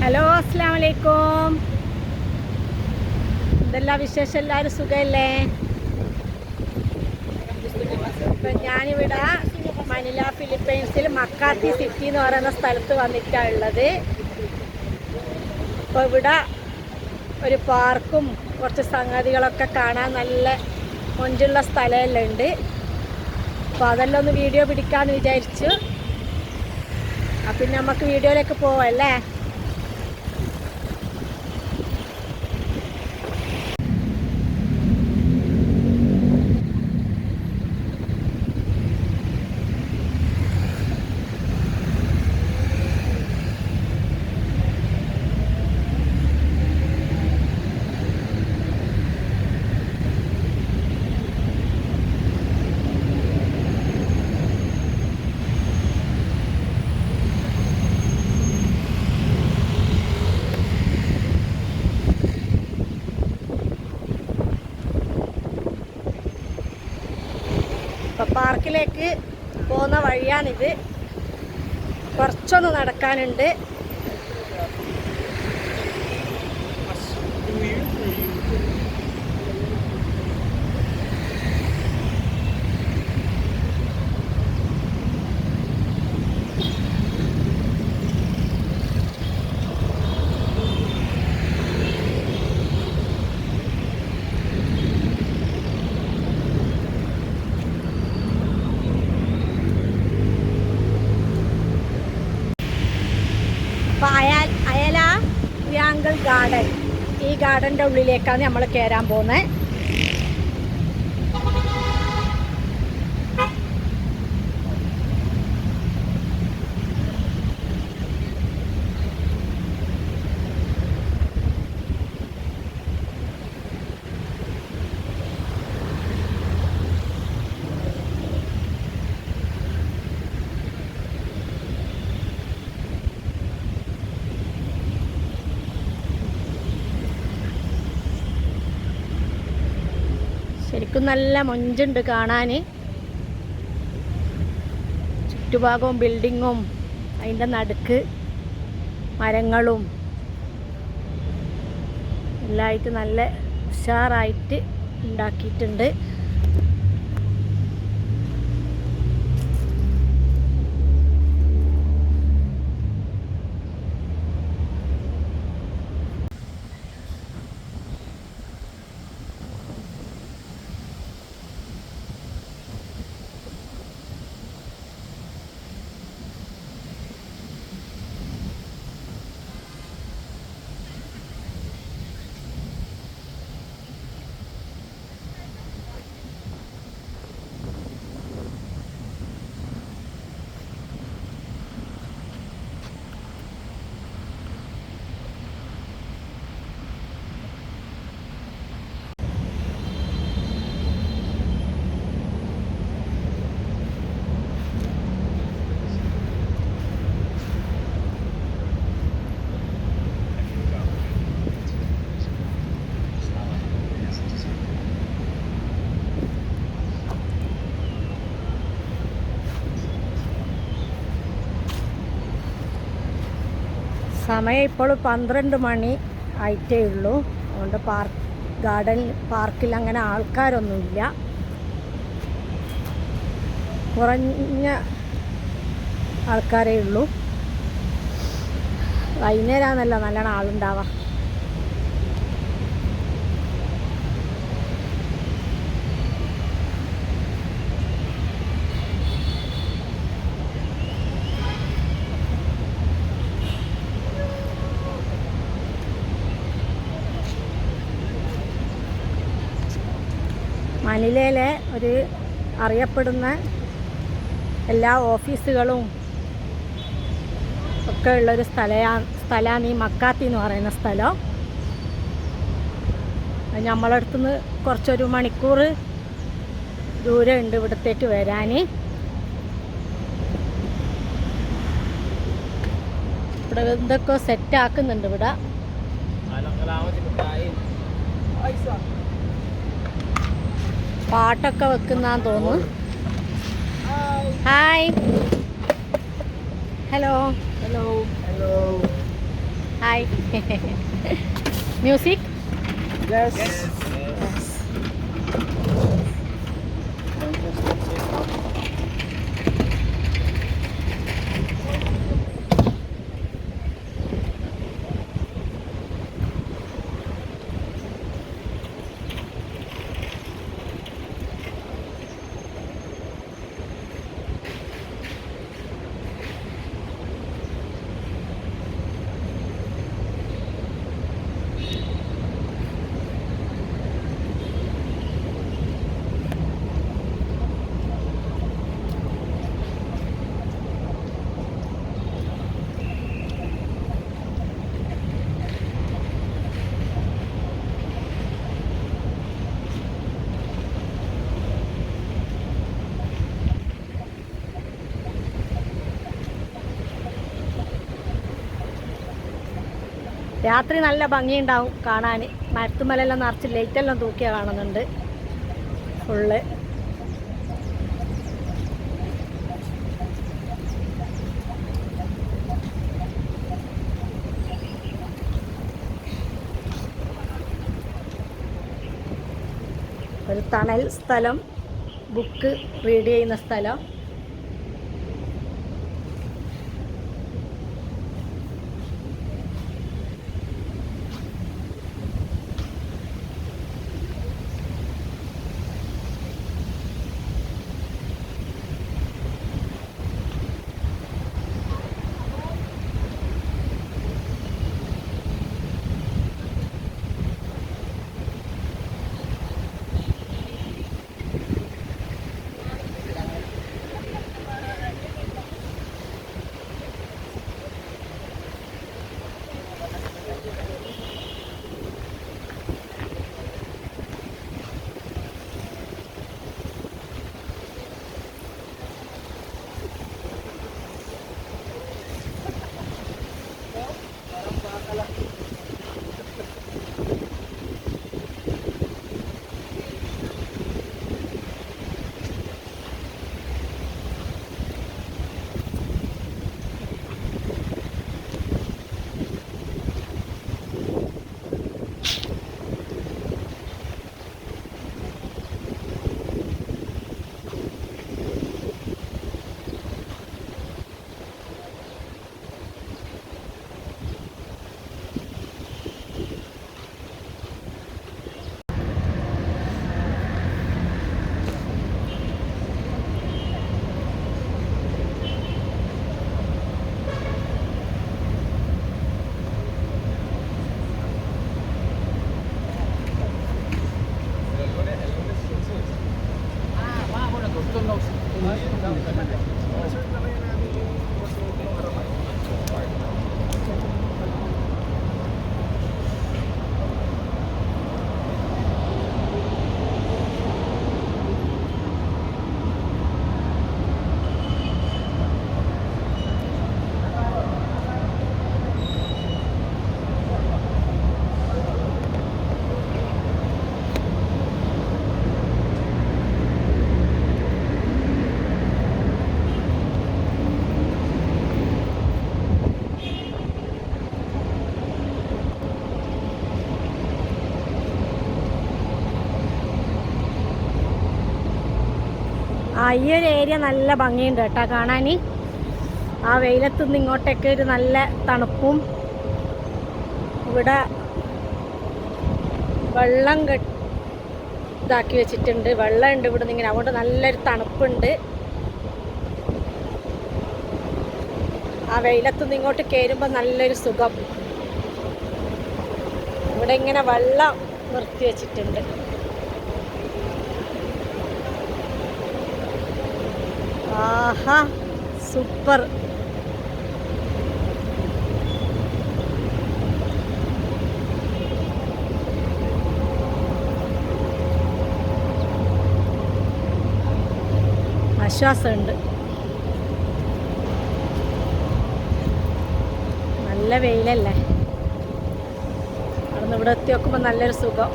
Hello, അസ്സലാമു അലൈക്കും. എന്തെല്ലാം വിശേഷം? എല്ലാവരും സുഖമല്ലേ? ഇപ്പം ഞാനിവിടെ മനില ഫിലിപ്പൈൻസിൽ മക്കാത്തി സിറ്റി എന്ന് പറയുന്ന സ്ഥലത്ത് വന്നിട്ടാണ് ഉള്ളത്. അപ്പോൾ ഇവിടെ ഒരു പാർക്കും കുറച്ച് സംഗതികളൊക്കെ കാണാൻ നല്ല മൊഞ്ചുള്ള സ്ഥലമെല്ലാം ഉണ്ട്. അപ്പോൾ അതെല്ലാം ഒന്ന് വീഡിയോ പിടിക്കാമെന്ന് വിചാരിച്ചു. പിന്നെ നമുക്ക് വീഡിയോയിലേക്ക് പോവാം അല്ലേ? പാർക്കിലേക്ക് പോകുന്ന വഴിയാണിത്. കുറച്ചൊന്ന് നടക്കാനുണ്ട്. അപ്പോൾ അയല ട്രയാങ്കിൾ ഗാർഡൻ, ഈ ഗാർഡൻ്റെ ഉള്ളിലേക്കാണ് നമ്മൾ കയറാൻ പോകുന്നത്. ശരിക്കും നല്ല മൊഞ്ചുണ്ട് കാണാൻ. ചുറ്റുഭാഗവും ബിൽഡിങ്ങും അതിൻ്റെ നടുക്ക് മരങ്ങളും എല്ലായിട്ട് നല്ല ഉഷാറായിട്ട് ഉണ്ടാക്കിയിട്ടുണ്ട്. സമയം ഇപ്പോൾ 12 മണി ആയിട്ടേ ഉള്ളൂ. അതുകൊണ്ട് പാർക്കിൽ അങ്ങനെ ആൾക്കാരൊന്നുമില്ല. കുറഞ്ഞ ആൾക്കാരേ ഉള്ളൂ. വൈകുന്നേരമാണല്ലോ നല്ലോണം ആളുണ്ടാവുക. മനിലയിലെ ഒരു അറിയപ്പെടുന്ന എല്ലാ ഓഫീസുകളും ഒക്കെ ഉള്ളൊരു സ്ഥലമാണ് ഈ മക്കാത്തി എന്ന് പറയുന്ന സ്ഥലം. നമ്മളെ അടുത്തുനിന്ന് കുറച്ചൊരു മണിക്കൂർ ദൂരമുണ്ട് ഇവിടത്തേക്ക് വരാൻ. ഇവിടെ എന്തൊക്കെ സെറ്റാക്കുന്നുണ്ട്. ഇവിടെ പാട്ടൊക്കെ വെക്കുന്നാന്ന് തോന്നുന്നു. Hi, hello, hello, hello, hi. Music? Yes. രാത്രി നല്ല ഭംഗിയുണ്ടാവും കാണാൻ. മരത്തുമലെല്ലാം നിറച്ച് ലൈറ്റെല്ലാം തൂക്കിയാ കാണുന്നുണ്ട് ഫുള്ള്. ഒരു തണൽ സ്ഥലം, ബുക്ക് റീഡ് ചെയ്യുന്ന സ്ഥലം. ഈ ഒരു ഏരിയ നല്ല ഭംഗിയുണ്ട് കേട്ടോ കാണാൻ. ആ വെയിലത്തുനിന്ന് ഇങ്ങോട്ടേക്ക് ഒരു നല്ല തണുപ്പും. ഇവിടെ വെള്ളം ഇതാക്കി വെച്ചിട്ടുണ്ട്, വെള്ളമുണ്ട് ഇവിടെ നിന്ന് ഇങ്ങനെ, അതുകൊണ്ട് നല്ലൊരു തണുപ്പുണ്ട്. ആ വെയിലത്തുനിന്ന് ഇങ്ങോട്ട് കയറുമ്പോൾ നല്ലൊരു സുഖം. ഇവിടെ ഇങ്ങനെ വെള്ളം നിർത്തി വെച്ചിട്ടുണ്ട്. ആഹാ, സൂപ്പർ. ആശ്വാസമുണ്ട്. നല്ല വെയിലല്ലേ, അവിടെ നിന്ന് ഇവിടെ എത്തി നോക്കുമ്പോൾ നല്ലൊരു സുഖം.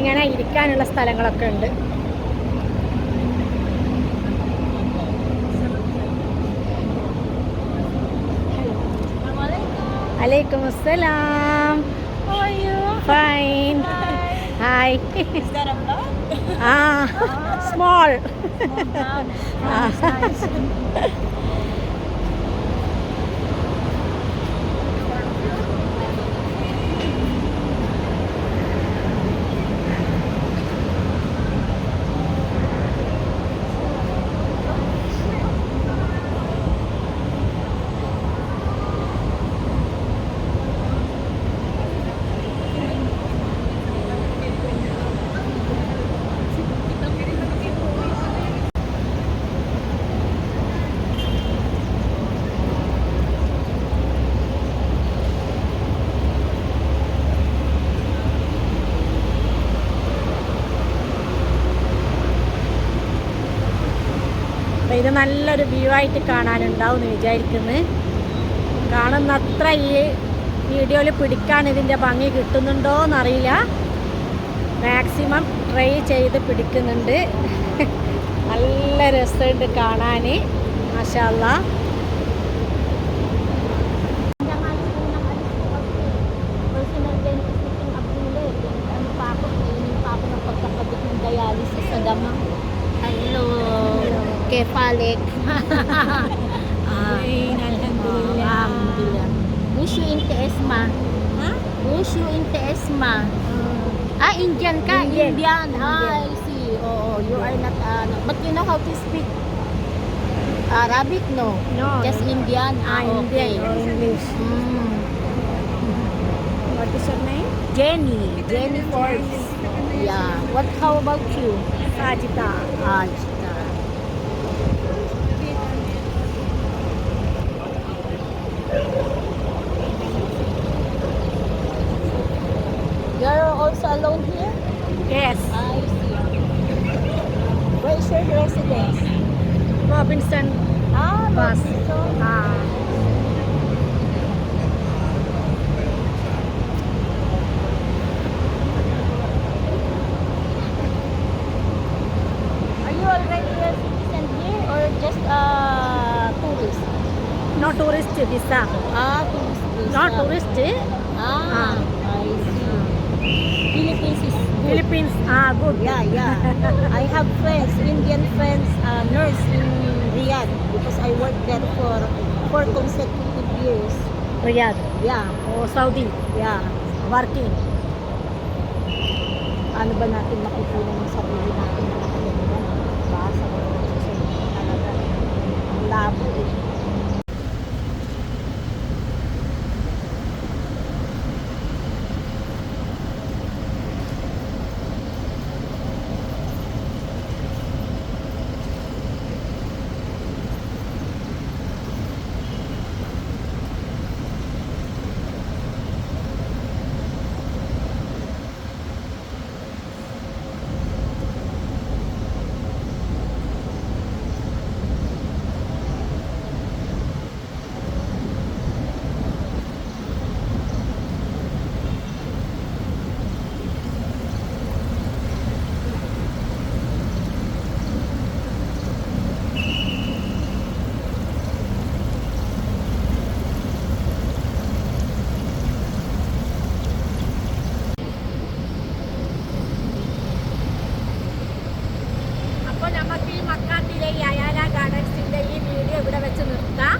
ഇങ്ങനെ ഇരിക്കാനുള്ള സ്ഥലങ്ങളൊക്കെ ഉണ്ട്. Alaikum assalam. How are you? Fine. Hi. Is that a vlog? Small. Nice, nice. ഇത് നല്ലൊരു വ്യൂ ആയിട്ട് കാണാനുണ്ടാവും എന്ന് വിചാരിക്കുന്നു. കാണുന്നത്ര ഈ വീഡിയോയിൽ പിടിക്കാൻ ഇതിൻ്റെ ഭംഗി കിട്ടുന്നുണ്ടോ എന്നറിയില്ല. മാക്സിമം ട്രൈ ചെയ്ത് പിടിക്കുന്നുണ്ട്. നല്ല രസമുണ്ട് കാണാൻ. മാഷാ അല്ലാ. Personal dentist meeting Abdullah. Ano pa ako, kainin pa ako ng pagkakabit ng dialysis sa dama. Hello. Kefalik. Alhamdulillah. Alhamdulillah. Wish you in Teesma. Wish you in Teesma. Indian ka? Indian. I see. Oh, you are not, but you know how to speak Arabic, no? No. Just Indian. Indian Okay. or English. What is your name? Jenny Forbes. Yeah. How about you? Sajida. Ajita. You're also alone here? Yes. I see. Where is your residence? Robinson bus. Robinson. Are you already a citizen here or just a tourist? No tourist visa. Tourist visa. Not tourist. I see. Philippines is good. Philippines. Good. Yeah. I have friends, Indian friends, nurse in Riyadh because I worked there for 4 consecutive years. Riyadh. Yeah, O Saudi. yeah. Working. Ano ba natin makukunan ng sarili natin na nakaganda? Basa ko na sa talaga. Ang labo eh. അപ്പോൾ നമുക്ക് ഈ മക്കാത്തിലെ യായാല ഗാർഡൻസിൻ്റെ ഈ video ഇവിടെ വെച്ച് നിർത്താം.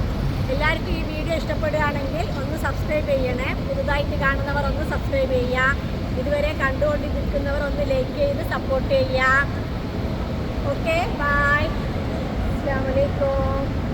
എല്ലാവർക്കും ഈ video ഇഷ്ടപ്പെടുകയാണെങ്കിൽ ഒന്ന് സബ്സ്ക്രൈബ് ചെയ്യണേ. പുതുതായിട്ട് കാണുന്നവർ ഒന്ന് സബ്സ്ക്രൈബ് ചെയ്യുക. ഇതുവരെ കണ്ടുകൊണ്ടിരിക്കുന്നവർ ഒന്ന് ലൈക്ക് ചെയ്ത് സപ്പോർട്ട് ചെയ്യുക. Okay, bye. അസ്സലാമു അലൈക്കും.